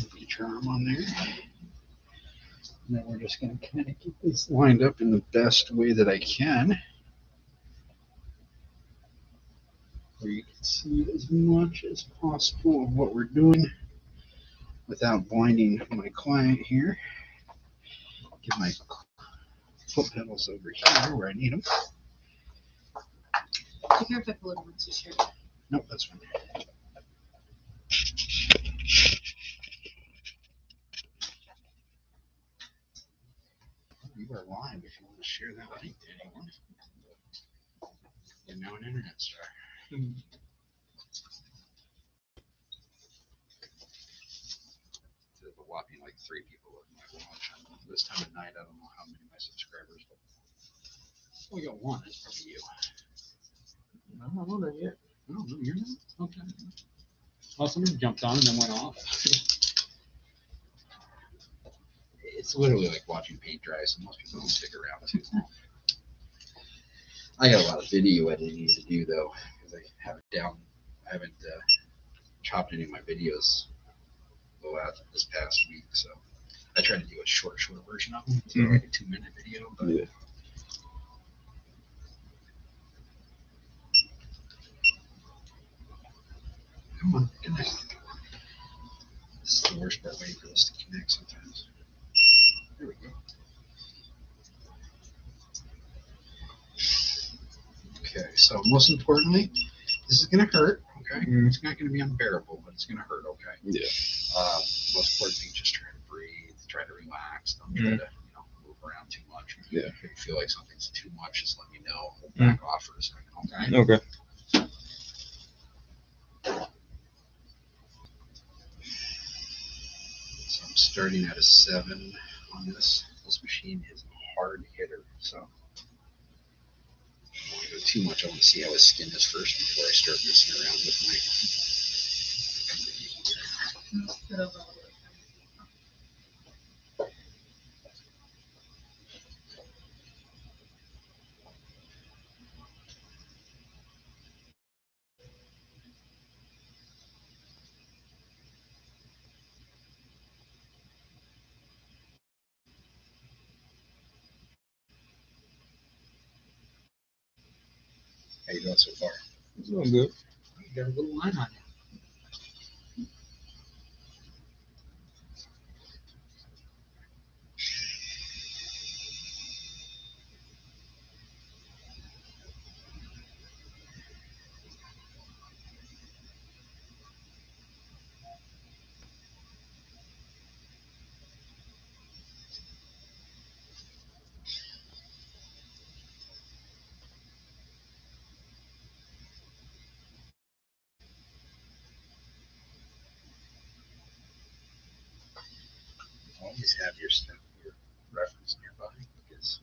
feature arm on there. And then we're just going to kind of get this lined up in the best way that I can, where you can see as much as possible of what we're doing without blinding my client here. Get my foot pedals over here where I need them. Be careful if Belinda wants to share. Nope, that's fine. You are live if you want to share that link to anyone. You're now an internet star. There's a whopping like 3 people at my watch. This time of night, I don't know how many of my subscribers, but we got one. It's probably you. I don't know that yet. Oh, no, you're not? Okay. Well, somebody jumped on and then went off. It's literally like watching paint dry, so most people don't stick around too long. I got a lot of video editing to do though, because I haven't chopped any of my videos this past week, so I try to do a short version of them, so like a 2-minute video. But yeah. Come on, connect. This is the worst part, waiting for this to connect sometimes. There we go. Okay, so most importantly, this is going to hurt, okay? It's not going to be unbearable, but it's going to hurt, okay? Yeah. Most important thing, just try to breathe, try to relax, don't try to move around too much. Yeah. If you feel like something's too much, just let me know. We'll back off for a second, okay? Okay. So I'm starting at a 7 on this. This machine is a hard hitter, so I don't want to go too much. I want to see how his skin is first before I start messing around with my. How you doing so far? It's doing good. You got a little line on you. Always have your reference nearby, because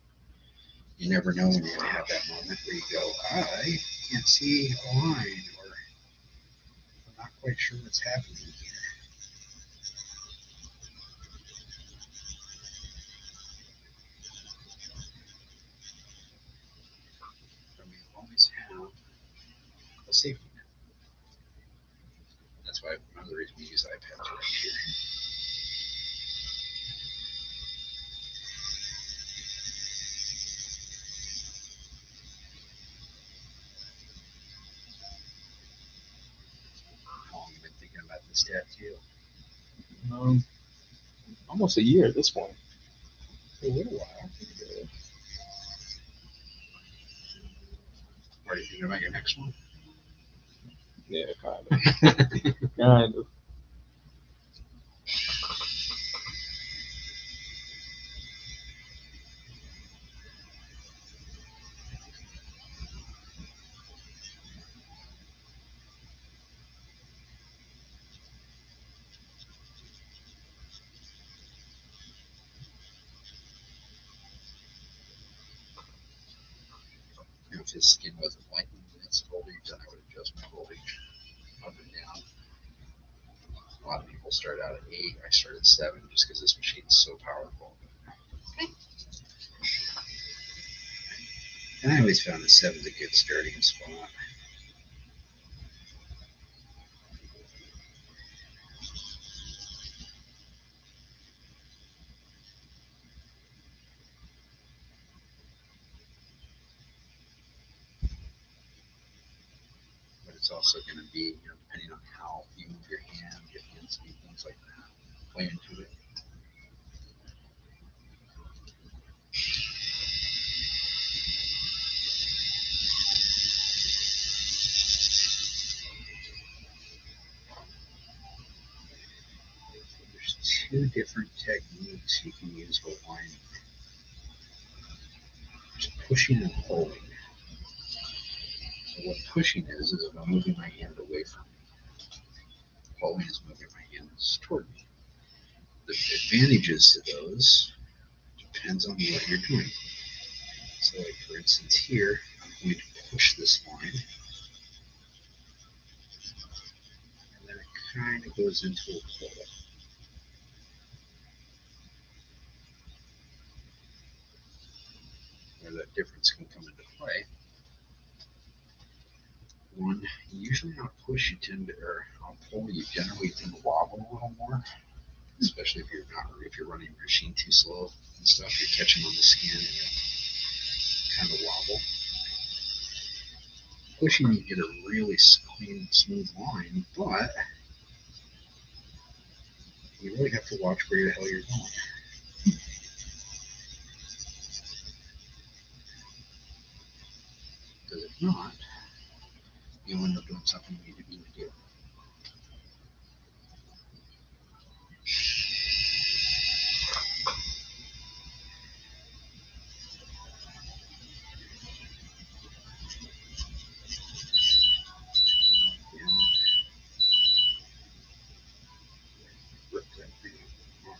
you never know when you're going to have that moment where you go, I can't see a line, or I'm not quite sure what's happening here. But we always have a safety net. That's why one of the reasons we use iPads right here. How long have you been thinking about this tattoo? Almost a year at this point. For a little while. What are you thinking about your next one? Yeah, kind of. Kind of. If his skin wasn't lightened in its voltage, then I would adjust my voltage up and down. A lot of people start out at 8. I start at 7 just because this machine is so powerful. Okay. And I always found that 7 is a good starting spot. also going to be, depending on how you move your hand, your hand speed, things like that, play into it. There's two different techniques you can use for winding. There's pushing and pulling. So what pushing is if I'm moving my hand away from me. Pulling is moving my hands toward me. The advantages to those depends on what you're doing. So like for instance here, I'm going to push this line. And then it kind of goes into a pull. Where that difference can come into play. One, usually on a push you tend to, or on a pull you generally tend to wobble a little more. Especially if you're running your machine too slow and stuff, you're catching on the skin and you kind of wobble. Pushing, you get a really clean, smooth line, but you really have to watch where the hell you're going. Because if not, you'll end up doing something you didn't mean to do. Rip that thing off.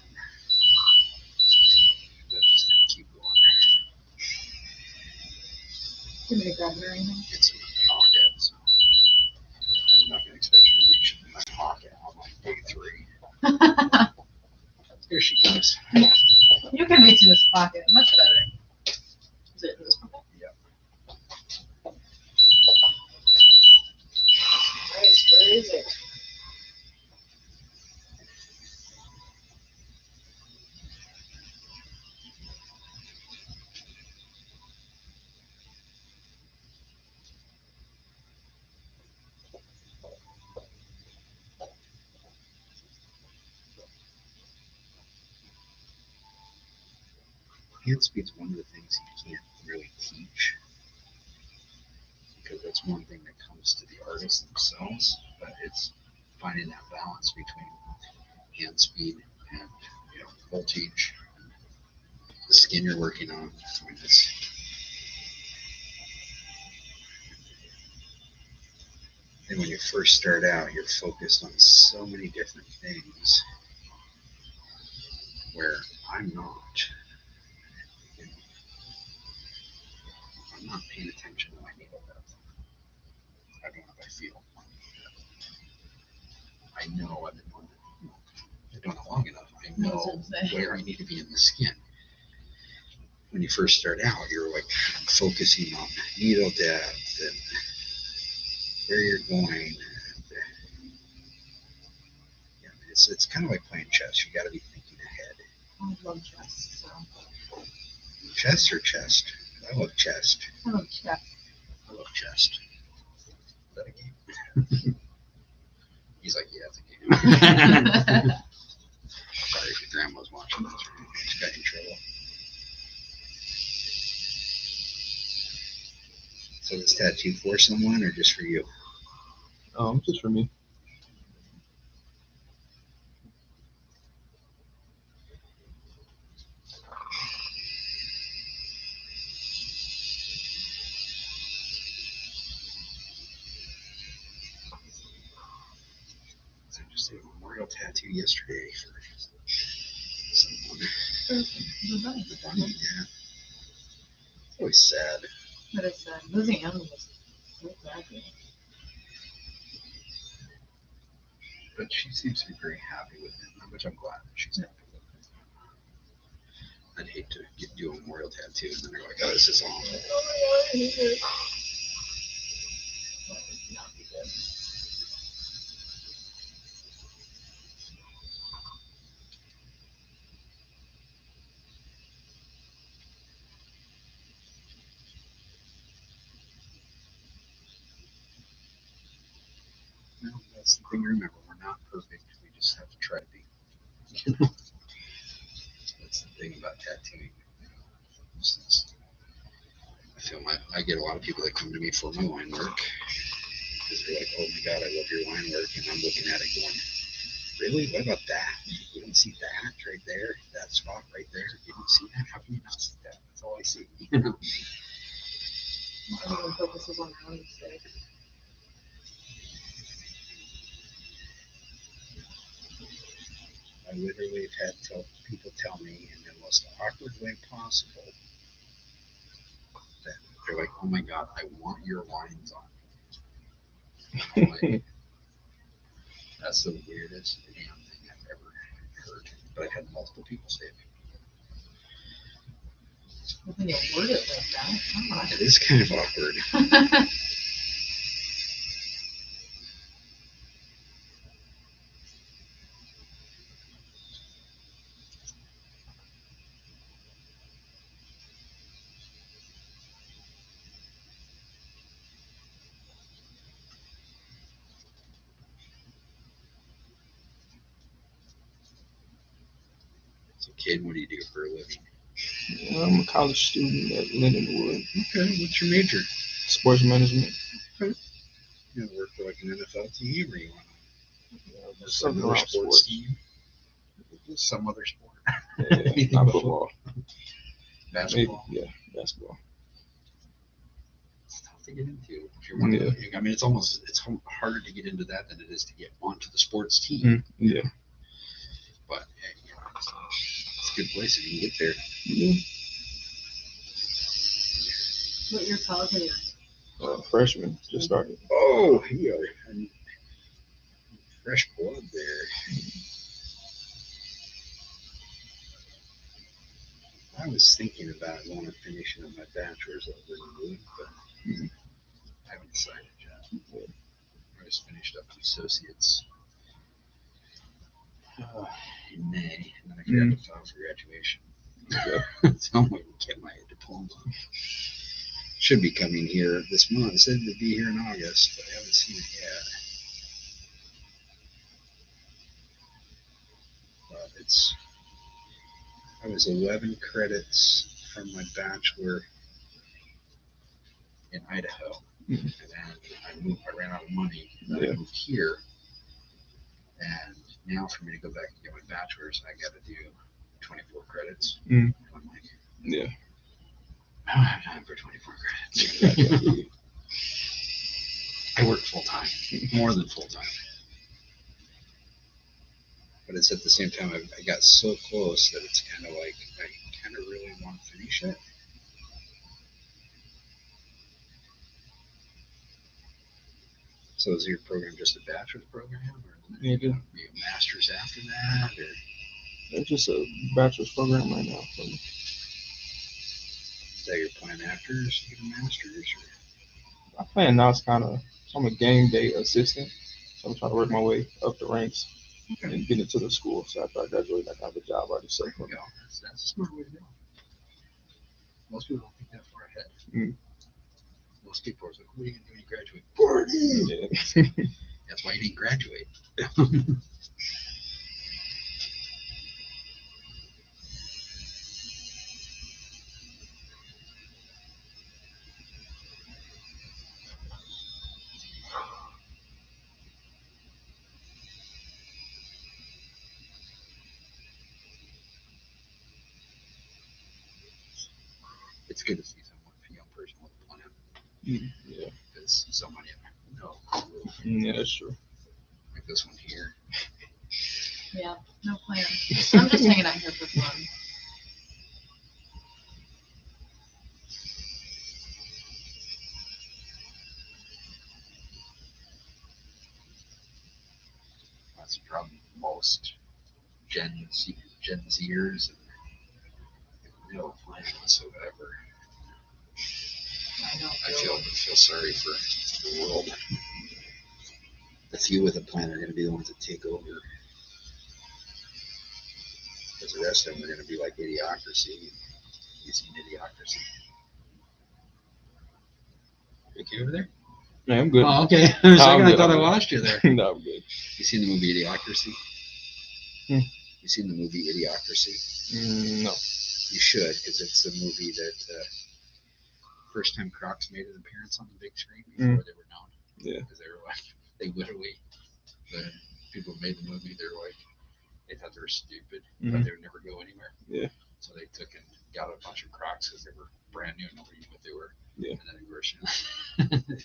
That's just going to keep going. Do you want me to grab it or anything? It's in my pocket, so I'm not going to expect you to reach in my pocket on like day 3. Here she comes. You can reach in this pocket. Much better. Is it in this pocket? Yep. Nice. Where is it? Hand speed's one of the things you can't really teach. Because that's one thing that comes to the artists themselves, but it's finding that balance between hand speed and voltage, the skin you're working on. I mean, and when you first start out, you're focused on so many different things where I'm not. I'm not paying attention to my needle depth. I don't know if I feel. I know I've been doing it long enough. I know where I need to be in the skin. When you first start out, you're like focusing on needle depth and where you're going. And, it's kind of like playing chess. You got to be thinking ahead. I love chess. So. Chess or chest? I love chest. I love chess. I love chest. Is that a game? He's like, yeah, it's a game. Sorry if your grandma's watching this. She's got you in trouble. So this tattoo for someone or just for you? Just for me. So just a memorial tattoo yesterday for someone. Yeah. It's always sad. But it's losing Ellen was so tragic. But she seems to be very happy with it, which I'm glad that she's happy with it. I'd hate to do a memorial tattoo and then they're like, oh, this is awful. Oh my god, I hate it. That would not be good. That's the thing to remember. We're not perfect. We just have to try to be. You know? That's the thing about tattooing. I feel I get a lot of people that come to me for my line work because they're like, "Oh my God, I love your line work," and I'm looking at it going, "Really? What about that? You don't see that right there? That spot right there? You don't see that? How can you not see that? That's all I see." You know? Everyone focuses on their own mistake. I literally have had people tell me in the most awkward way possible that they're like, "Oh my God, I want your lines on me." I'm like, that's the weirdest damn thing I've ever heard. But I've had multiple people say it. When you word it like that, come on. It is kind of awkward. So, kid, what do you do for a living? I'm a college student at Lindenwood. Okay, what's your major? Sports management. You want to work for like an NFL team, or you want to work for Something another around sports sports. team? Some other sport? Yeah, Anything not but football. Basketball? Maybe, yeah, basketball. It's tough to get into. If you're one of the, I mean, it's harder to get into that than it is to get onto the sports team. Yeah. But hey, you know, it's a good place if you can get there. Yeah. What your college are you? Freshman, just started. Oh, you are fresh blood there. I was thinking about going and finishing up my bachelor's at Lindenwood, but I haven't decided yet. I just finished up an associate's in May, and then I forgot to file for graduation. So I'm waiting to get my diploma. Should be coming here this month. It said to be here in August, but I haven't seen it yet. But I was 11 credits from my bachelor in Idaho, and then I ran out of money. And I moved here, and now for me to go back and get my bachelor's, I got to do 24 credits. And I'm like, Yeah. I don't have time for 24 credits. I work full time, more than full time. But it's at the same time, I got so close that it's kind of like, I kind of really want to finish it. So is your program just a bachelor's program, or Yeah, be a master's after that? Or? It's just a bachelor's program right now. So. Is that your plan after to get a master's? Or? My plan now is I'm a game day assistant, so I'm trying to work my way up the ranks and get into the school. So after I graduate, I can have a job already set for me. That's a smart way to go. Most people don't think that far ahead. Most people are like, what are you going to do when you graduate? Party! Yeah. That's why you didn't graduate. It's good to see a young person with a plan. Yeah. Because somebody no. Yeah, that's true. Like this one here. Yeah, no plan. I'm just hanging out here for fun. That's probably most Gen Zers and no plan whatsoever. I feel sorry for the world. The few with a plan are going to be the ones that take over. Because the rest of them are going to be like idiocracy. You seen idiocracy? Okay over there? Yeah, I'm good. Oh, okay. For a second, I good, thought I I'm good. lost you there. No, I'm good. You seen the movie Idiocracy? Hmm. You seen the movie Idiocracy? No. You should, because it's a movie that first time Crocs made an appearance on the big screen before they were known. Yeah. Because they were like, they literally, the people who made the movie, they were like, they thought they were stupid, but they would never go anywhere. Yeah. So they took and got a bunch of Crocs because they were brand new, nobody knew what they were. Yeah. And then of course,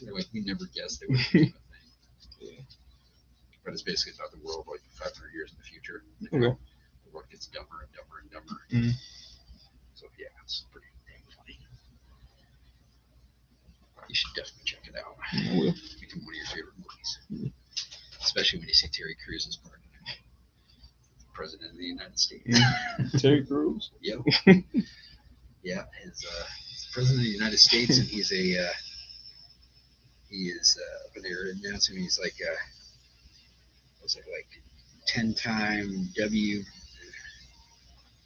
they're like, we never guessed they would become a thing. Yeah. But it's basically about the world like 500 years in the future. Okay. The world gets dumber and dumber and dumber. So yeah, it's pretty damn funny. You should definitely check it out. I will. Become one of your favorite movies. Especially when you see Terry Crews as part of it. President of the United States. Terry Crews? Yep. Yeah, he's President of the United States, and he's a when they were announcing he's like was it like 10-time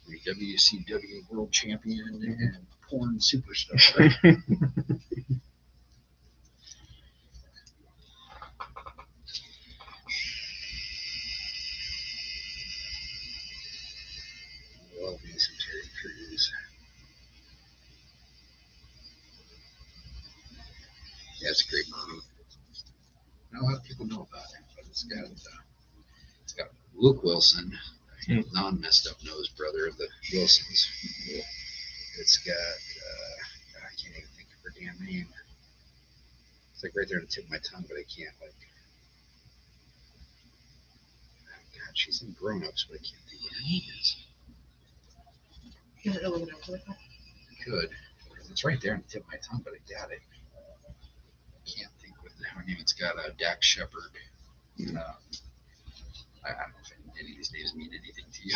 WCW world champion and porn superstar. Love me some Terry Crews. Yeah, it's a great movie. Not a lot of people know about it, but it's got Luke Wilson, non-messed up nose brother of the Wilsons. It's got I can't even think of her damn name. It's like right there on the tip of my tongue, but I can't like. God, she's in Grown Ups, but I can't think what her name is. Can I look it up really quick? I could. It's right there on the tip of my tongue, but I got it. I can't think what her name. It's got Dax Shepard. I don't know if any of these names mean anything to you.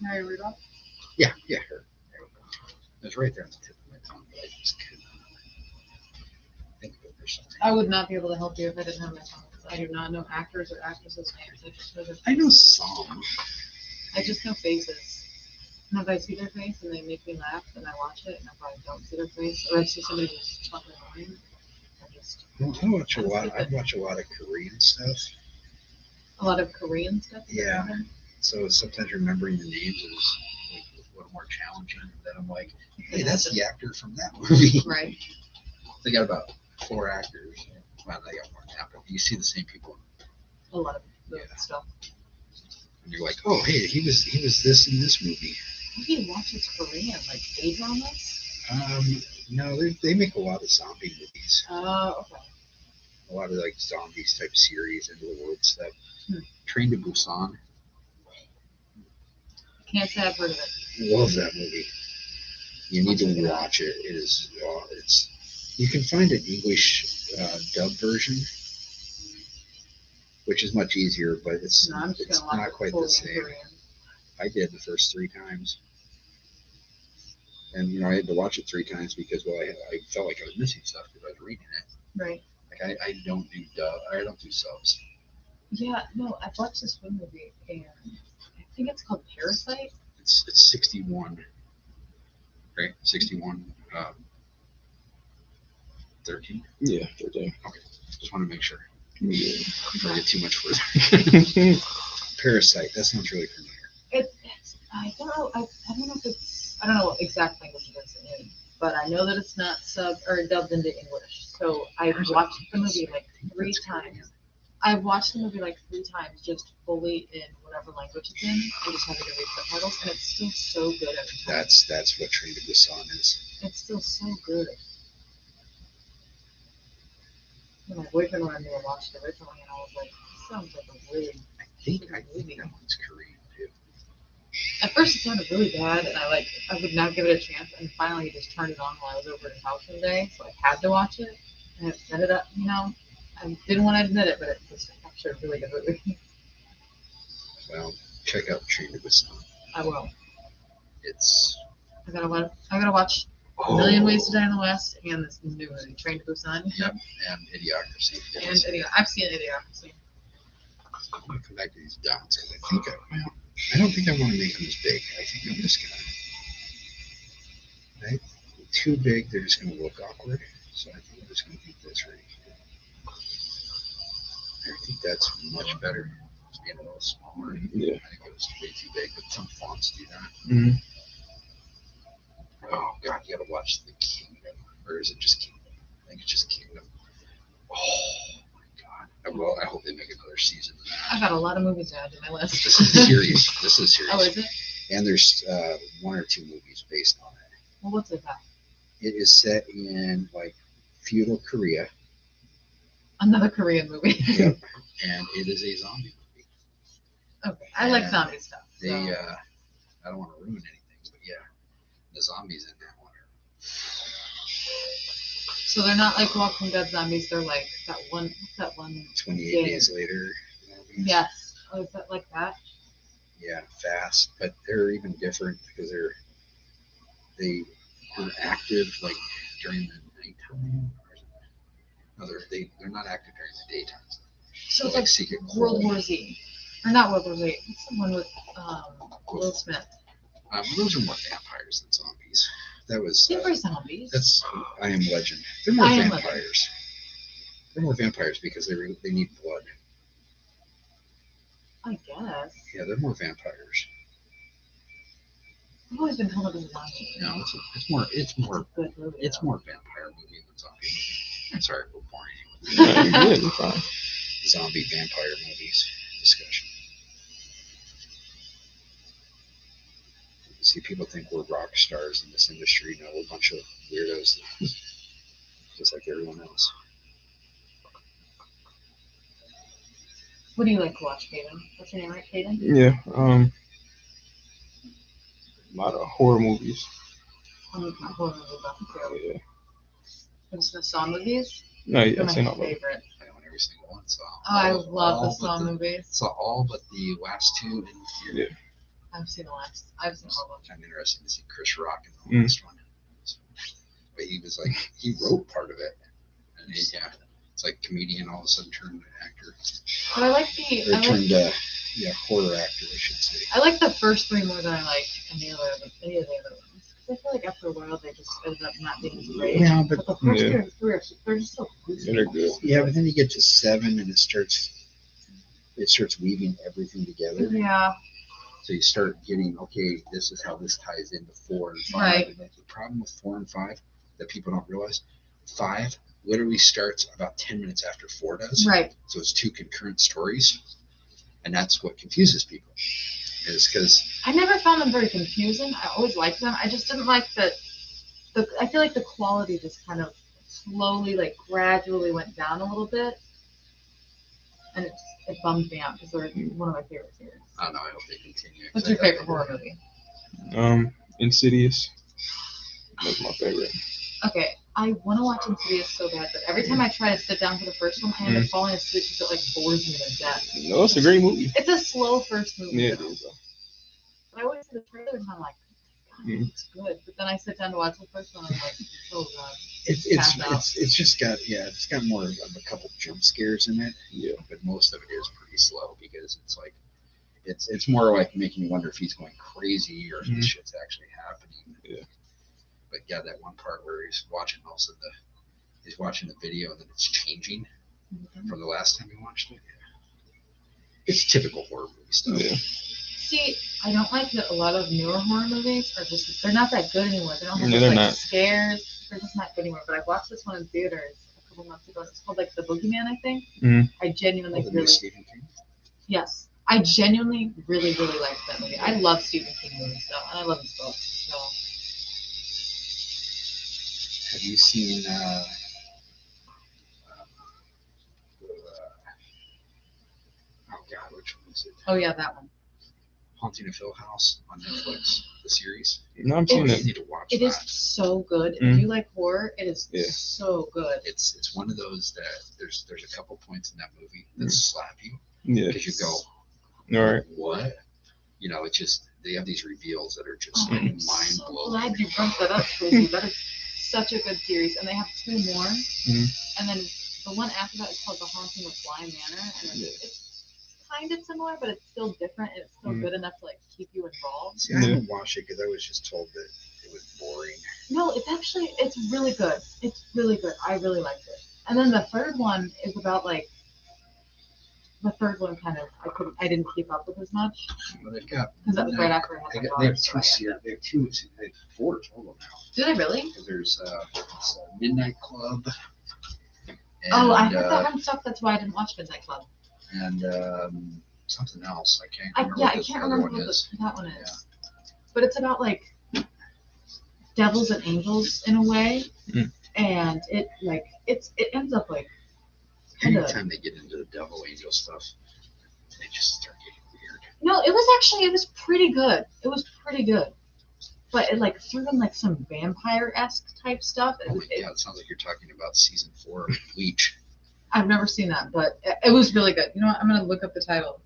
Mary Rudolph? Yeah, her. There we go. It's right there on the tip of my tongue, but I just couldn't think of it or something. I would not be able to help you if I didn't have my phone. I do not know actors or actresses' names. I know some. I just know faces. And if I see their face and they make me laugh, then I watch it. And if I don't see their face, or I see somebody who's fucking annoying, I just. Well, I watch a lot of Korean stuff. A lot of Korean stuff. Yeah. So sometimes remembering the names is like a little more challenging. And then I'm like, hey, that's the actor from that movie. Right. They got about 4 actors. Well, they got more than that, but you see the same people. A lot of stuff. And you're like, oh, hey, he was this in this movie. Nobody watches Korean, like K-dramas? No, they make a lot of zombie movies. Oh, okay. A lot of like zombies type series, end of the world stuff. Train to Busan. Can't say I've heard of it. Love that movie. You need to watch it. It is. It's. You can find an English dub version, which is much easier, but it's not quite the same. I did the first 3 times, and I had to watch it 3 times because I felt like I was missing stuff because I was reading it. Right. Like I don't do dub. I don't do subs. Yeah, no, I've watched this one movie, and I think it's called Parasite. It's 61, right? 61, 13? Yeah, 13. Okay, just want to make sure. Yeah. Before I get too much further. Parasite, that sounds really familiar. I don't know, I don't know if it's, I don't know what exact language it's in, but I know that it's not subbed or dubbed into English. So I've watched the movie like 3 times. I've watched the movie like 3 times, just fully in whatever language it's in, and just having to read subtitles, and it's still so good every time. That's what Train to Busan is. It's still so good. And my boyfriend wanted me to watch it originally, and I was like, this sounds like a really I think that one's Korean too. At first it sounded really bad, and I would not give it a chance, and finally he just turned it on while I was over at his house one day, so I had to watch it, and it set it up, I didn't want to admit it, but it was actually a really good movie. Well, check out Train to Busan. I will. It's. I gotta watch A Million Ways to Die in the West and this new movie, Train to Busan. Yep, and Idiocracy. And I've seen Idiocracy. I'm gonna come back to these dots because I don't think I want to make them as big. I think I'm just gonna, right? Too big, they're just gonna look awkward. So I think I'm just gonna keep this right here. I think that's much better. It's being a little smaller. Yeah. I think it was way too big, but some fonts do that. Mm-hmm. Oh God, you gotta watch The Kingdom, or is it just Kingdom? I think it's just Kingdom. Oh my God! I hope they make another season of that. I've got a lot of movies to add to my list. This is a series. This is a series. Oh, is it? And there's 1 or 2 movies based on it. Well, what's it about? It is set in like feudal Korea. Another Korean movie. Yep. And it is a zombie movie. Okay, I like And zombie stuff. They, So. I don't want to ruin anything, but yeah, the zombies in that one are. So they're not like Walking Dead zombies. They're like that one. What's that one? 28 game? days later. Yes. Oh, is that like that? Yeah, fast, but they're even different because they're active like during the nighttime. No, they're not active during the daytime. So it's like Secret World War Z, or not World War Z. It's the one with Will Smith. Those are more vampires than zombies. That was. They're zombies. That's I Am Legend. They're more I Am vampires. They're more vampires because they need blood. I guess. Yeah, they're more vampires. I've always been told it was a zombie. No, it's more It's a good movie. it's though. more vampire movie than zombie movie. I'm sorry, we're boring you with Yeah, you're good. You're fine. zombie vampire movies discussion. See, people think we're rock stars in this industry. No, we're a bunch of weirdos, just like everyone else. What do you like to watch, Caden? What's your name, right, Caden? Yeah. A lot of horror movies. I'm a horror movie buff too. Yeah. Have you seen the Saw movies? No, yeah, They're I've seen my all of them. favorite. I own every single one. So Oh, I love the Saw movies. Saw all but the last 2 in theater. Yeah. I've seen all of them. I'm interested to see Chris Rock in the Mm. last one. But he was like, he wrote part of it. And yeah, it's like comedian all of a sudden turned actor. But I like Or turned, horror actor, I should say. I like the first 3 more than I like any of the other ones. Because I feel like after a while they just ended up not being as great. Yeah, but the first Yeah. 3 are they're just so Yeah, they're good. yeah, but then you get to 7 and it starts weaving everything together. Yeah. So you start getting, okay, this is how this ties into 4 and 5. Right. And the problem with 4 and 5 that people don't realize, 5 literally starts about 10 minutes after 4 does. Right. So it's 2 concurrent stories. And that's what confuses people. Is because I never found them very confusing. I always liked them. I just didn't like that. I feel like the quality just kind of slowly, like gradually went down a little bit. And it bummed me out because they're one of my favorite series. I don't know, I hope they continue. What's your favorite horror movie? Insidious. That's my favorite. Okay, I want to watch Insidious so bad, but every time I try to sit down for the first one, I end up falling asleep because it like bores me to death. No, it's a great movie. It's a slow first movie. Yeah, it though. is. But I always see the trailers and I'm like, God, it looks good. But then I sit down to watch the first one and I'm like, oh God. It's just got it's got more of a couple jump scares in it. Yeah. But most of it is pretty slow because it's like it's more like making you wonder if he's going crazy or if this shit's actually happening. Yeah. But yeah, that one part where he's watching he's watching the video and then it's changing from the last time he watched it. Yeah. It's typical horror movie stuff. Yeah. See, I don't like that a lot of newer horror movies they're not that good anymore. They don't have Yeah, those, they're like not. scares. They're just not good anymore. But I watched this one in theaters a couple months ago. It's called like The Boogeyman, I think. I genuinely The new really Stephen King. yes. I genuinely really liked that movie. I love Stephen King movies though, and I love his books. So Have you seen oh God, which one is it? oh yeah, that one. Haunting of Hill House on Netflix, the series. No, I'm seeing You it. need to watch It that. is so good. If you like horror, it is Yeah. so good. It's one of those that there's a couple points in that movie that slap you Yeah. because you go, All right. what? You know, it's just they have these reveals that are just Oh, like I'm mind so blowing. glad you brought that up, Tracy. That is such a good series, and they have 2 more. And then the one after that is called The Haunting of Bly Manor, and it's kind of similar, but it's still different, and it's still good enough to like keep you involved. See, I haven't watched it because I was just told that it was boring. No, it's really good. It's really good. I really liked it. And then the third one is about like the third one kind of I didn't keep up with as much Well, they've got because that was right after I had my they have daughter. So two series. They have two. They have 4 total now. do they really? Because there's Midnight Club. And, Oh, I heard that one stuff. That's why I didn't watch Midnight Club. And something else. I can't remember. I can't remember what that one is. But it's about like devils and angels in a way, and it ends up like anytime they get into the devil angel stuff, they just start getting weird. No, it was pretty good. It was pretty good, but it like threw in like some vampire-esque type stuff. Oh my god! It sounds like you're talking about season 4 of Bleach. I've never seen that, but it was really good. You know what? I'm gonna look up the title.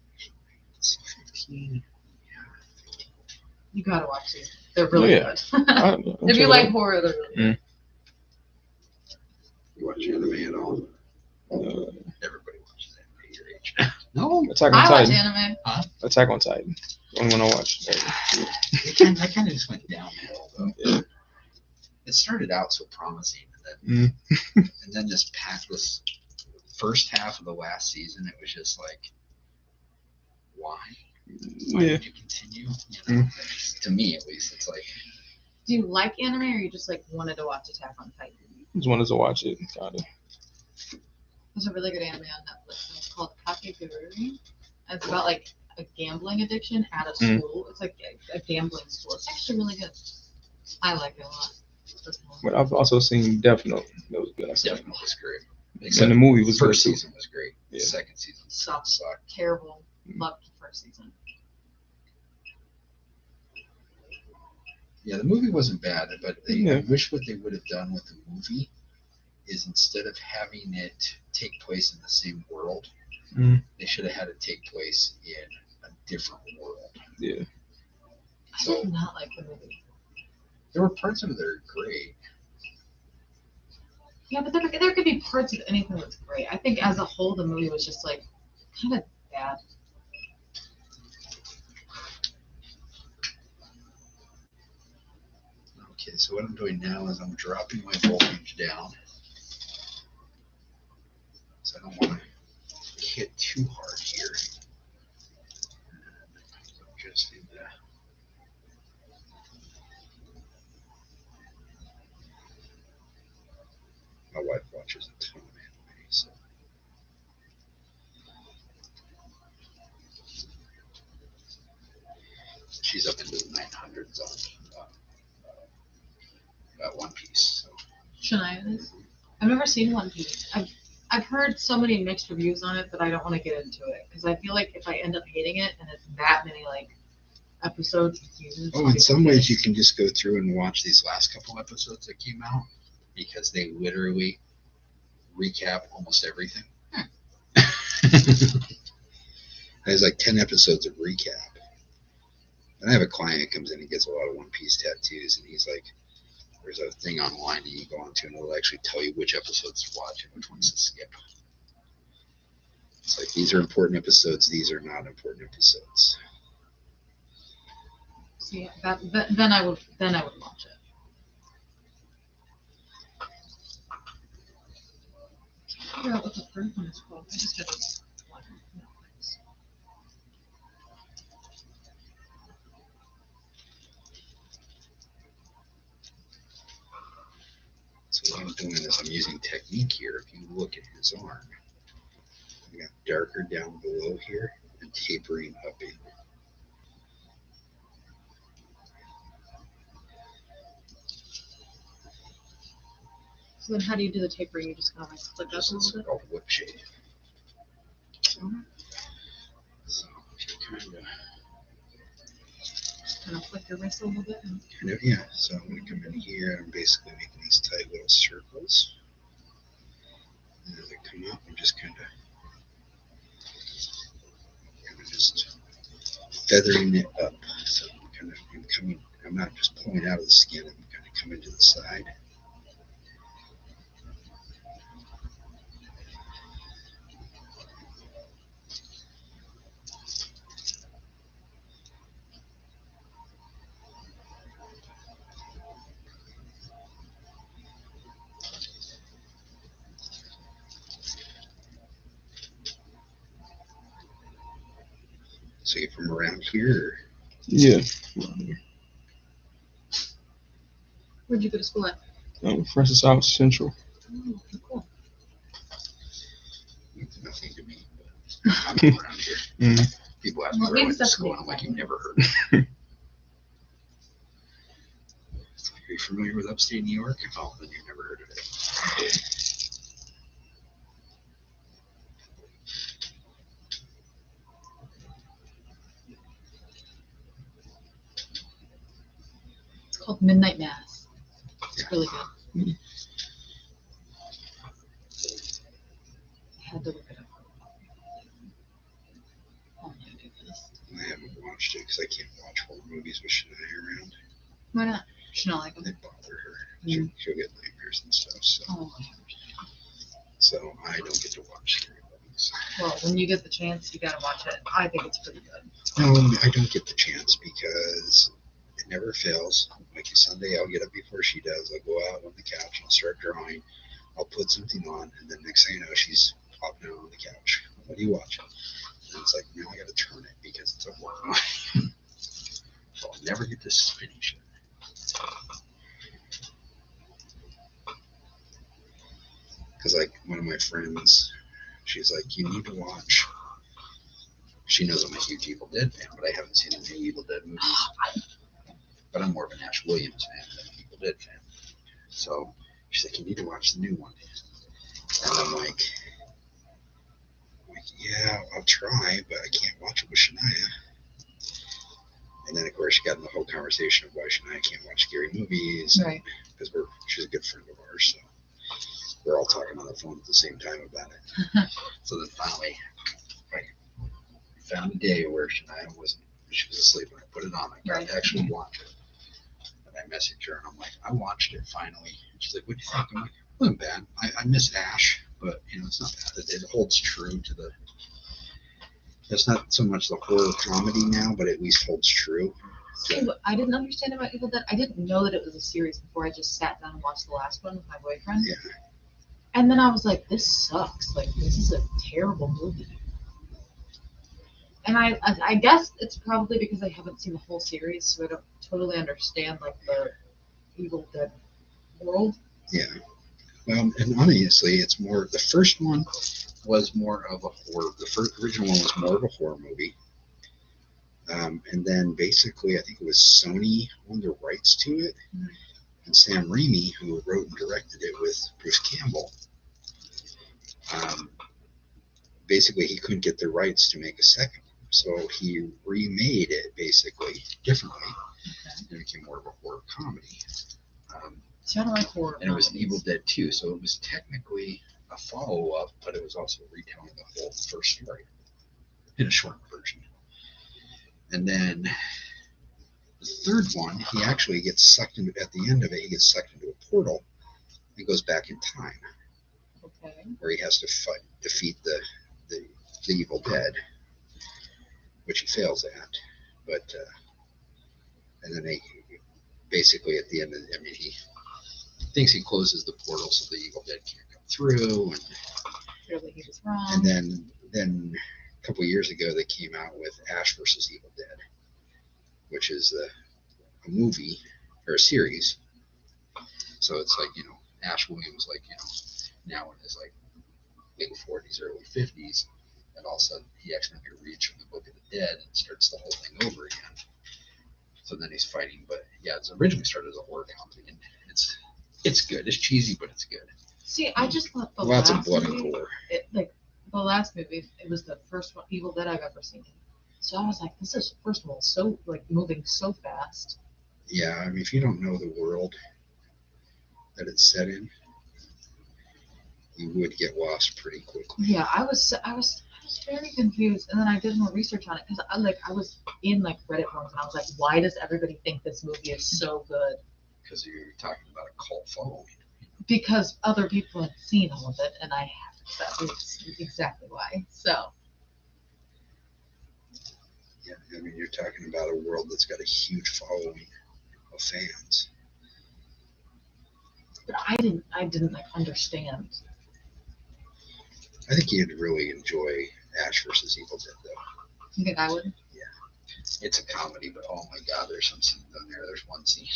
C15. You gotta watch these. They're really good. If you like horror, they're really good. You watch anime at all? Everybody watches anime at your age. No, Attack on I watch Titan. anime. Attack on Titan. One when I watched. I kind of just went downhill though. Yeah. It started out so promising, and then this pathless first half of the last season, it was just like, why? Why did you continue? You know, to me, at least, it's like. Do you like anime, or you just like wanted to watch Attack on Titan? Just wanted to watch it, kind of. There's a really good anime on Netflix, and it's called Kakegurui. And it's about like a gambling addiction at a school. It's like a gambling school. It's actually really good. I like it a lot. But I've also seen Death Note. That was good. Death Note was great. And the movie was first good too. season was great. Yeah. The second season sucked. Terrible. Loved the first season. Yeah, the movie wasn't bad, but I wish what they would have done with the movie is instead of having it take place in the same world, they should have had it take place in a different world. Yeah. I did not like the movie. There were parts of it that are great. Yeah, but there could be parts of anything that's great. I think as a whole, the movie was just like kind of bad. Okay, so what I'm doing now is I'm dropping my voltage down. So I don't want to hit too hard here. Just in the my wife watches a ton of anime, so she's up into the 900s on One Piece. So. Shania is. I've never seen One Piece. I've heard so many mixed reviews on it that I don't want to get into it because I feel like if I end up hating it and it's that many like episodes and seasons. Oh, in some ways you can just go through and watch these last couple episodes that came out because they literally recap almost everything. There's like 10 episodes of recap. And I have a client that comes in and gets a lot of One Piece tattoos, and he's like, there's a thing online that you go onto and it'll actually tell you which episodes to watch and which ones to skip. It's like, these are important episodes, these are not important episodes. See, then I would watch it. I can't figure out what the third one is called. I just had this one. Netflix. So what I'm doing is I'm using technique here. If you look at his arm, I got darker down below here and tapering up in. So then how do you do the tapering? You just kind of like flick up a little bit? Called whip shade. So if you kind of flick your wrist a little bit. Yeah. So I'm going to come in here and I'm basically making these tight little circles. And as I come up, I'm just kind of just feathering it up. So I'm not just pulling out of the skin. I'm kind of coming to the side. So you're from around here? Yeah. Where'd you go to school at? Francis South Central. Oh, cool. It's nothing to me. But I'm from around here. Mhm. People ask me where I went to school, and I'm like, you've never heard of it. Are you familiar with upstate New York? Oh, then you've never heard of it. It's called Midnight Mass. It's Yeah. really good. I had to look it up. Oh my goodness. I haven't watched it because I can't watch horror movies with Shania around. Why not? She not like them. They bother her. She'll get nightmares and stuff. So, Oh. so I don't get to watch scary movies. Well, when you get the chance, you gotta watch it. I think it's pretty good. No, I don't get the chance because it never fails. Like Sunday, I'll get up before she does. I'll go out on the couch and I'll start drawing. I'll put something on, and then next thing you know, she's popping out on the couch. What are you watching? And it's like, now I got to turn it because it's a horror movie. So I'll never get to finish it. Because, like, one of my friends, she's like, you need to watch. She knows I'm a huge Evil Dead fan, but I haven't seen any Evil Dead movies. But I'm more of an Ash Williams fan than an Evil Dead fan. So she's like, you need to watch the new one. And I'm like, yeah, I'll try, but I can't watch it with Shania. And then, of course, she got in the whole conversation of why Shania can't watch scary movies. Right. Because she's a good friend of ours. So we're all talking on the phone at the same time about it. So then finally, I found a day where Shania she was asleep and I put it on. I got to actually watch it. And I messaged her and I'm like, I watched it finally. And she's like, what do you think? I'm like, it wasn't bad. I miss Ash, but it's not bad. It holds true to the. It's not so much the horror comedy now, but at least holds true. See, what I didn't understand about Evil Dead, I didn't know that it was a series before I just sat down and watched the last one with my boyfriend. Yeah. And then I was like, this sucks. Like, this is a terrible movie. And I guess it's probably because I haven't seen the whole series, so I don't totally understand, like, the Evil Dead world. Yeah. Well, and honestly, it's more, the first one was more of a horror. The original one was more of a horror movie. And then basically, I think it was Sony owned the rights to it. Mhm. And Sam Raimi, who wrote and directed it with Bruce Campbell, basically he couldn't get the rights to make a second. So he remade it basically differently. Okay. And it became more of a horror comedy. So I don't like horror. And it was movies. Evil Dead 2, so it was technically a follow-up, but it was also retelling the whole first story in a short version. And then the third one, he actually gets sucked into, at the end of it, he gets sucked into a portal and goes back in time, Okay. where he has to defeat the Evil Dead, which he fails at. But and then they basically at the end of it, I mean, he thinks he closes the portal so the Evil Dead can't come through, and Clearly he was wrong. and then a couple of years ago they came out with Ash versus Evil Dead, which is a movie or a series. So it's like, Ash Williams, like, now in his like late 40s, early 50s, and all of a sudden he accidentally reads from the Book of the Dead and starts the whole thing over again. So then he's fighting, but yeah, it's originally started as a horror comedy, and it's good. It's cheesy, but it's good. See, I just thought the Lots last of blood movie, and gore. The last movie, it was the first one, Evil Dead I've ever seen. So I was like, this is, first of all, so, like, moving so fast. Yeah, I mean, if you don't know the world that it's set in, you would get lost pretty quickly. Yeah, I was was very confused, and then I did more research on it because I was in like Reddit forums and I was like, why does everybody think this movie is so good? Because you're talking about a cult following. Because other people have seen all of it, and I haven't. That is exactly why. So. Yeah, I mean, you're talking about a world that's got a huge following of fans. But I didn't like understand. I think you'd really enjoy Ash versus Evil Dead, though. You think I would? It's a comedy, but oh my God, there's some scenes on there. There's one scene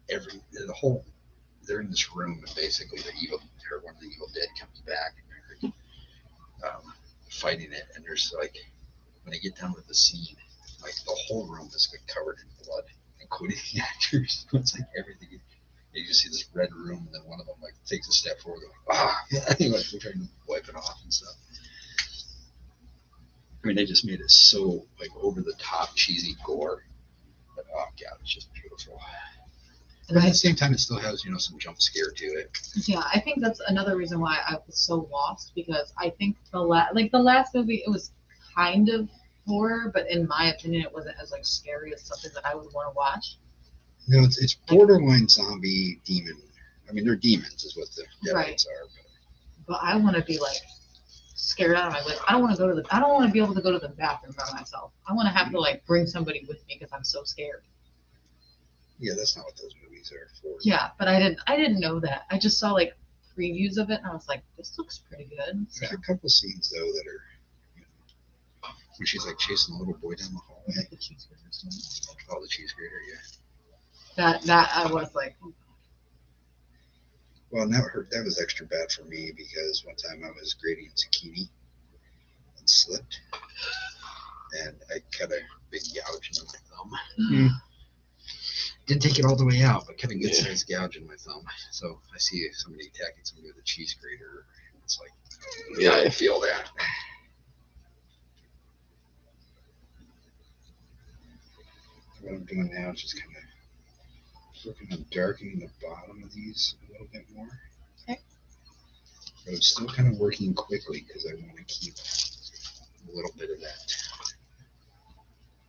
where they're in this room, and basically one of the Evil Dead comes back, and they're fighting it, and there's like, when they get done with the scene, like the whole room is like covered in blood, including the actors. It's like everything. You just see this red room, and then one of them like takes a step forward, like like they're trying to wipe it off and stuff. I mean, they just made it so like over the top, cheesy gore. But oh God, it's just beautiful. But at the same time, it still has some jump scare to it. Yeah, I think that's another reason why I was so lost, because I think the last movie, it was kind of horror, but in my opinion, it wasn't as like scary as something that I would want to watch. No, it's borderline zombie demon. I mean, they're demons, is what the Deadites are. But I want to be like scared out of my wits. I don't want to be able to go to the bathroom by myself. I want to have to like bring somebody with me because I'm so scared. Yeah, that's not what those movies are for. Yeah, but I didn't know that. I just saw like previews of it, and I was like, this looks pretty good. There's a couple scenes though that are, when she's like chasing the little boy down the hallway. Like the cheese grater scene. Oh, the cheese grater, yeah. That I was like. Well, that was extra bad for me because one time I was grating zucchini and slipped, and I cut a big gouge in my thumb. Mm. Didn't take it all the way out, but cut a good sized gouge in my thumb. So I see somebody attacking somebody with a cheese grater. It's like, yeah, I feel that. What I'm doing now is just kind of working on darkening the bottom of these a little bit more. Okay. But I'm still kind of working quickly because I want to keep a little bit of that.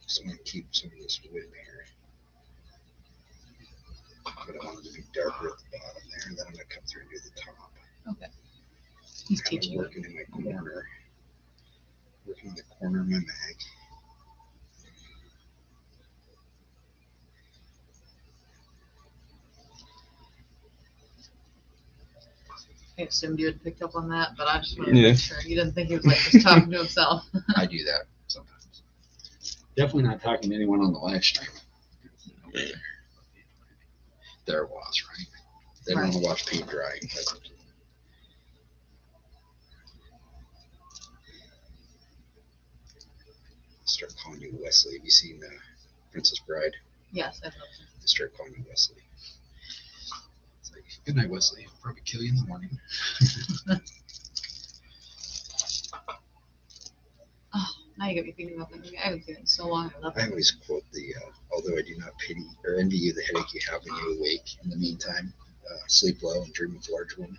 Just want to keep some of this wood here. But I want it to be darker at the bottom there, and then I'm going to come through and do the top. Okay. He's Kind of teaching working in my corner. Working in the corner of my mag. I assumed you had picked up on that, but I just wanted to Yeah. make sure you didn't think he was like just talking to himself. I do that sometimes. Definitely not talking to anyone on the live stream. Their loss, right? They don't want to watch paint dry. Start calling you Wesley. Have you seen Princess Bride? Yes, I know. I start calling you Wesley. It's like, good night, Wesley. I'll probably kill you in the morning. Oh, now you get me thinking about that movie. I haven't seen it in so long. I love I it. always quote although I do not pity or envy you the headache you have when you awake. In the meantime, sleep well and dream of large women.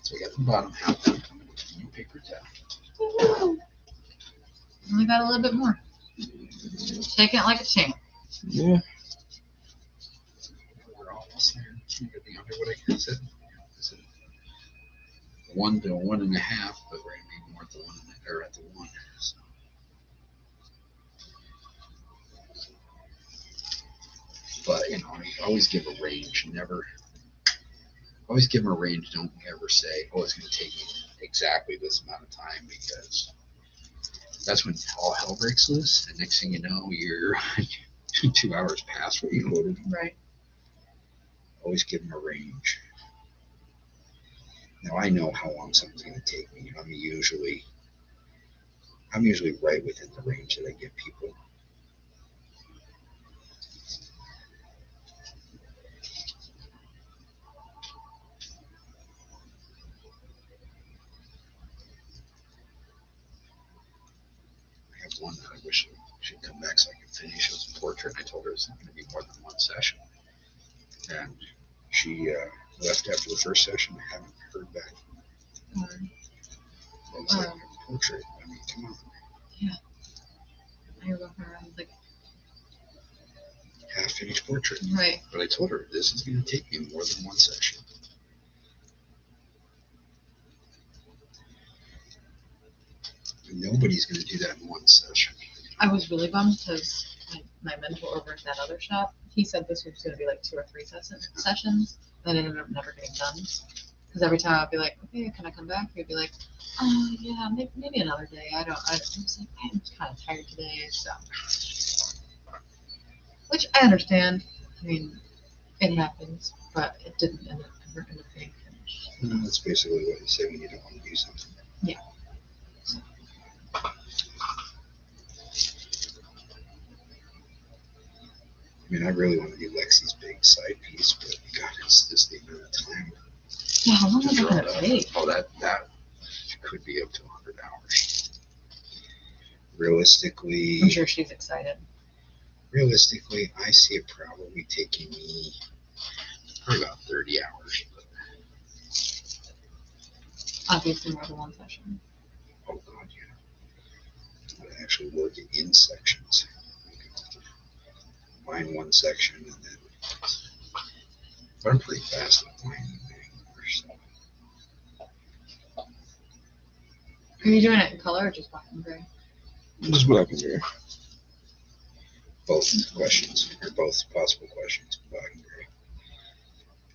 So we got the bottom half done. I'm going to new paper towel. Only got a little bit more. Take it like a champ. Yeah. We're almost there. You're getting under what I said. I said 1 to 1.5, but we're going to be more at the 1 or at the 1. So. But I always give a range. Always give them a range. Don't ever say, "Oh, it's going to take me exactly this amount of time," because that's when all hell breaks loose. And next thing you know, you're 2 hours past what you quoted. Right. Always give them a range. Now I know how long something's going to take me. I'm usually right within the range that I give people. one that I wish she'd come back so I could finish. It was a portrait. I told her it's not going to be more than one session. And she left after the first session. I haven't heard back. It was like a portrait. I mean, come on. Yeah. I wrote her. I was like, half-finished portrait. right. But I told her, this is going to take me more than one session. Nobody's going to do that in one session. I was really bummed because my mentor over at that other shop, he said this was going to be like 2 or 3 sessions, and it ended up never getting done. Because every time I'd be like, okay, can I come back? He'd be like, oh, yeah, maybe another day. I was like, I'm kind of tired today, so. Which I understand. I mean, it happens, but it didn't ever end up being finished. And that's basically what you say when you don't want to do something. Yeah. I mean, I really want to do Lexi's big side piece, but God, it's just the amount of time Yeah, how long to is it draw going it to up. take? Oh, that could be up to 100 hours. Realistically, I'm sure she's excited. I see it probably taking me probably about 30 hours. But, Obviously more than one session. oh God, yeah. I actually work it in sections. Mine one section and then. But I'm pretty fast at mining anymore, so. Are you doing it in color or just black and gray? Just black and gray. Both questions, or both possible questions, black and gray.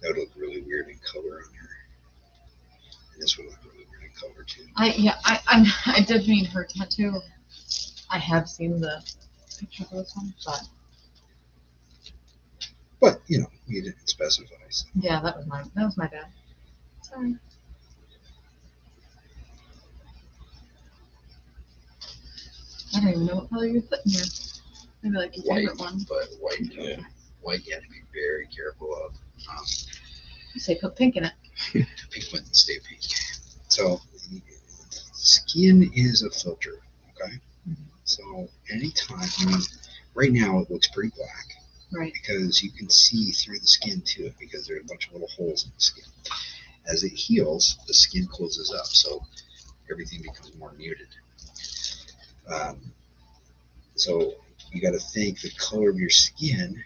That would look really weird in color on her. And this would look really weird in color too. I did mean her tattoo. I have seen the picture for this one, But, you know, you didn't specify. So. yeah, that was my bad. Sorry. I don't even know what color you put in here. Maybe like your White, favorite one. but white, Yeah. white you have to be very careful of. You say put pink in it. Pink wouldn't stay pink. So, skin is a filter, okay? Mm-hmm. So, anytime, I mean, right now it looks pretty black. Right. Because you can see through the skin to it because there are a bunch of little holes in the skin. As it heals, the skin closes up, so everything becomes more muted. So you got to think the color of your skin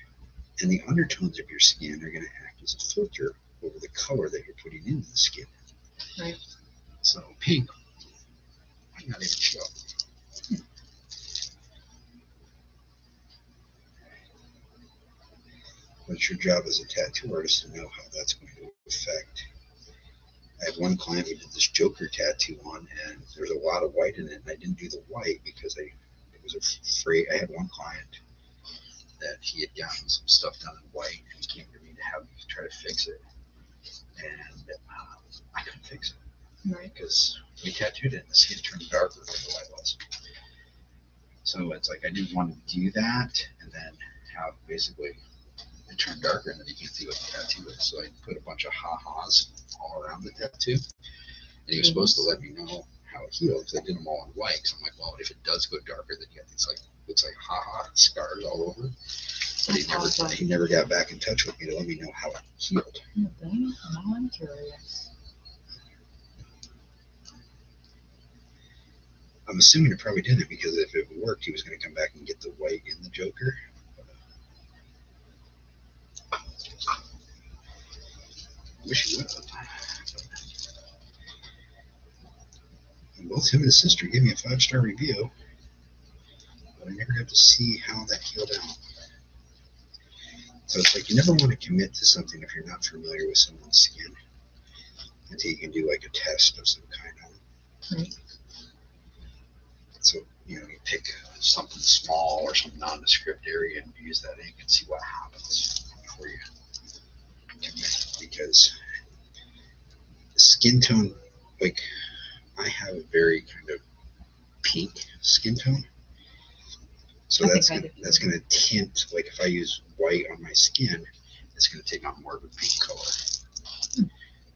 and the undertones of your skin are going to act as a filter over the color that you're putting into the skin. Right. So pink might not even show. But it's your job as a tattoo artist to know how that's going to affect. I had one client who did this Joker tattoo on, and there was a lot of white in it, and I didn't do the white because I was afraid. I had one client that he had gotten some stuff done in white, and he came to me to have me try to fix it, and I couldn't fix it. Right. Because we tattooed it, and the skin turned darker than the white was. So it's like I didn't want to do that, and then have basically it turned darker, and then you can't see what the tattoo is. So I put a bunch of ha-has all around the tattoo, and he was supposed to let me know how it healed because I did them all in white. Because I'm like, well, if it does go darker, then you get these like looks like ha-ha scars all over. But he never got back in touch with me to let me know how it healed. Oh, dang. Now I'm curious. I'm assuming it probably didn't because if it worked, he was going to come back and get the white in the Joker. Wish he would have. And both him and his sister gave me a 5-star review, but I never got to see how that healed out. So it's like you never want to commit to something if you're not familiar with someone's skin until you can do like a test of some kind on it. Right. So, you know, you pick something small or some nondescript area and use that ink and see what happens before you commit. Because the skin tone, like, I have a very kind of pink skin tone. So that's going to tint, like if I use white on my skin, it's going to take on more of a pink color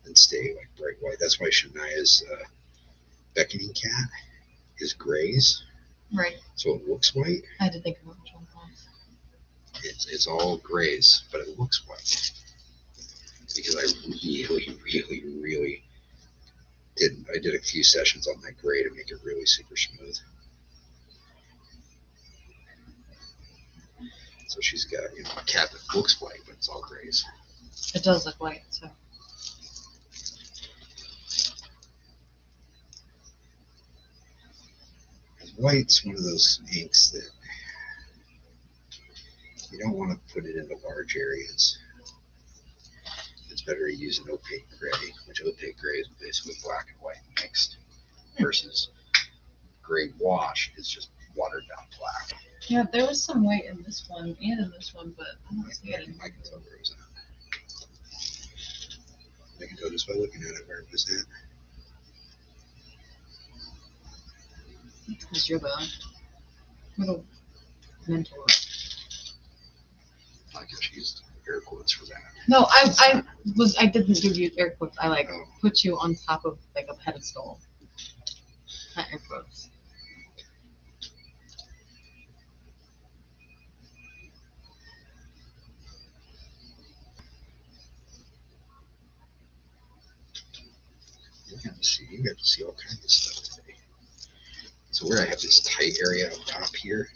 and stay like bright white. That's why Shania's beckoning cat is grays. Right. So it looks white. I had to think about which one it was. It's all grays, but it looks white. Because I really did a few sessions on that gray to make it really super smooth. So she's got, a cat that looks white, but it's all grays. It does look white, so. White's one of those inks that you don't want to put it into large areas. It's better to use an opaque gray, which opaque gray is basically black and white mixed, versus gray wash is just watered down black. Yeah, there was some white in this one and in this one, but I don't see it in I can tell where it was at. I can tell just by looking at it where it was at. Because you're the little mentor. I guess used air quotes for that. No, I didn't give you air quotes. I Oh. put you on top of like a pedestal. Not air quotes. You got to see all kinds of stuff today. So where I have this tight area up top here,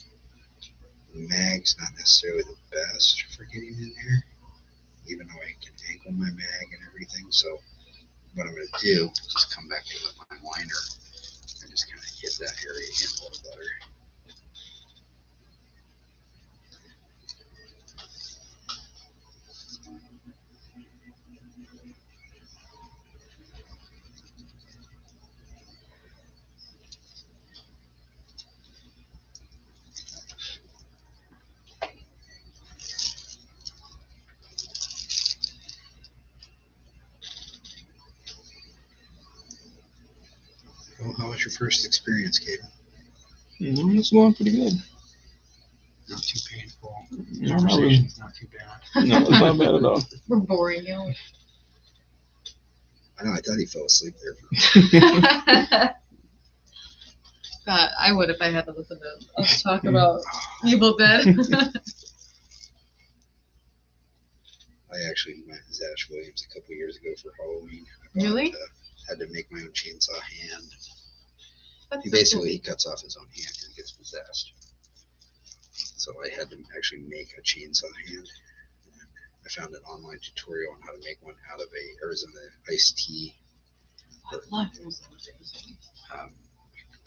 the mag's not necessarily the best for getting in there, even though I can angle my mag and everything. So what I'm going to do is just come back in with my liner and just kind of hit that area in a little better. Well, how was your first experience, Caden? It's going pretty good. Not too painful. No, not really. Conversation's not too bad. No, it's not bad at all. We're boring you. I know, I thought he fell asleep there. God, I would if I had to listen to us talk about Evil Dead. I actually met Zash Williams a couple years ago for Halloween. Really? Had to make my own chainsaw hand. That's He so basically cool. cuts off his own hand because he gets possessed. So I had to actually make a chainsaw hand. And I found an online tutorial on how to make one out of a Arizona iced tea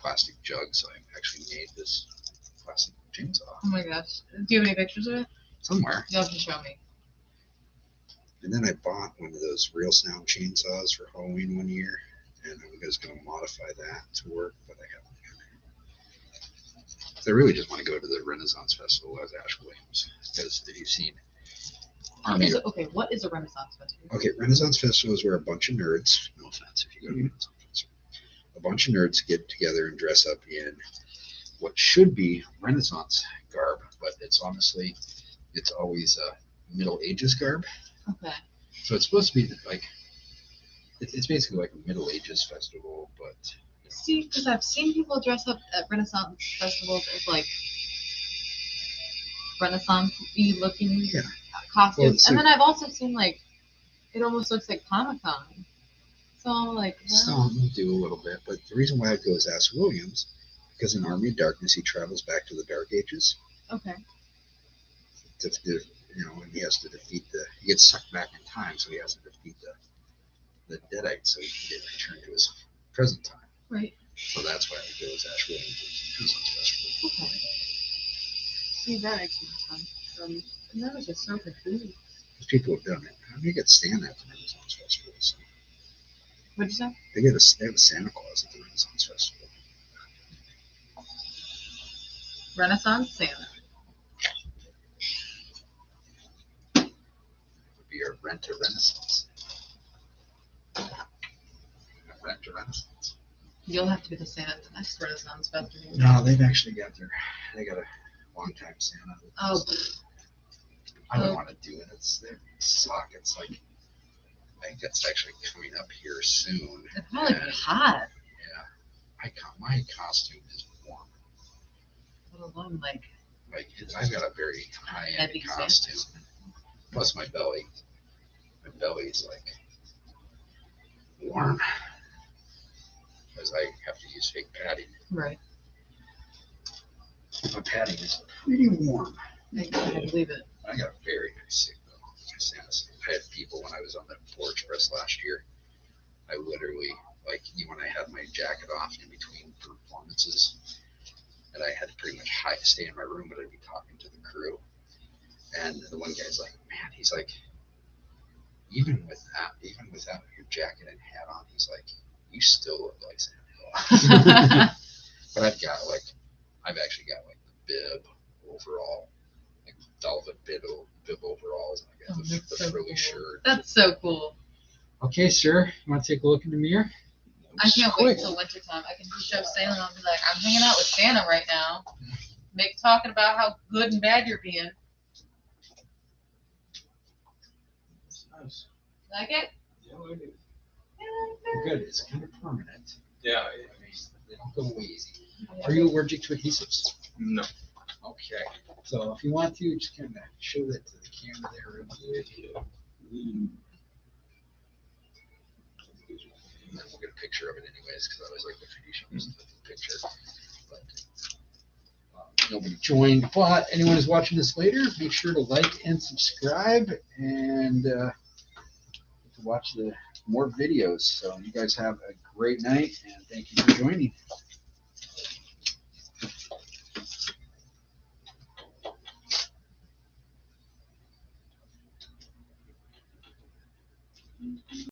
plastic jug. So I actually made this plastic chainsaw Oh my gosh. Do you have any pictures of it? somewhere. You'll have to show me. And then I bought one of those real sound chainsaws for Halloween one year. And I'm just going to modify that to work, but I haven't. I really just want to go to the Renaissance Festival as Ash Williams, because if you've seen What is a Renaissance Festival? Okay, Renaissance Festival is where a bunch of nerds, no offense if you go to Renaissance Festival, a bunch of nerds get together and dress up in what should be Renaissance garb, but it's always Middle Ages garb. Okay. So it's supposed to be like, it's basically like a Middle Ages festival, but See, because I've seen people dress up at Renaissance festivals as like Renaissance-y looking Yeah. costumes, Well, and then I've also seen like it almost looks like Comic-Con. So I'm like, some do a little bit, but the reason why I go is Ash Williams, because in Army of Darkness he travels back to the Dark Ages. okay. And he has to he gets sucked back in time, so he has to defeat the Deadites so he can get returned to his present time. Right. So that's why I go as Ash Williams Renaissance Festival. Okay. See, that makes more sense. And that was just so confusing. Because people have done it. How do you get Santa at the Renaissance Festival? So What'd you say? they have a Santa Claus at the Renaissance Festival. Renaissance Santa. It would be a rent a Renaissance. Rent a Renaissance. You'll have to be the Santa at the next Renaissance Festival. No, they got a long time Santa. Oh. I don't want to do it. They suck. It's like, I think that's actually coming up here soon. It's probably hot. Yeah. My costume is warm. Oh, I'm like, I've got a very high-end heavy costume. Plus my belly. My belly's like warm because I have to use fake padding. right. My padding is pretty warm. I believe it. I got a very nice signal. I had people when I was on the Forge Press last year. I literally, like, when I had my jacket off in between performances, and I had to pretty much stay in my room, but I'd be talking to the crew. And the one guy's like, man, he's like, even without your jacket and hat on, he's like, you still look like Santa. But I've actually got like the bib overall, like velvet bib overalls, and I got the so frilly cool. shirt. That's so cool. Okay, sir, you want to take a look in the mirror? I can't wait until wintertime. I can just show Salem and I'll be like, I'm hanging out with Santa right now. Talking about how good and bad you're being. Nice. Like it? Yeah, I like it. Good. It's kind of permanent. Yeah. I mean, they don't go away easy. Are you allergic to adhesives? No. Okay. So if you want to, just kind of show that to the camera there real quick. And then we'll get a picture of it anyways, because I always like the tradition picture. But nobody joined. But anyone who's watching this later, make sure to like and subscribe and to watch the more videos. So you guys have a great night, and thank you for joining.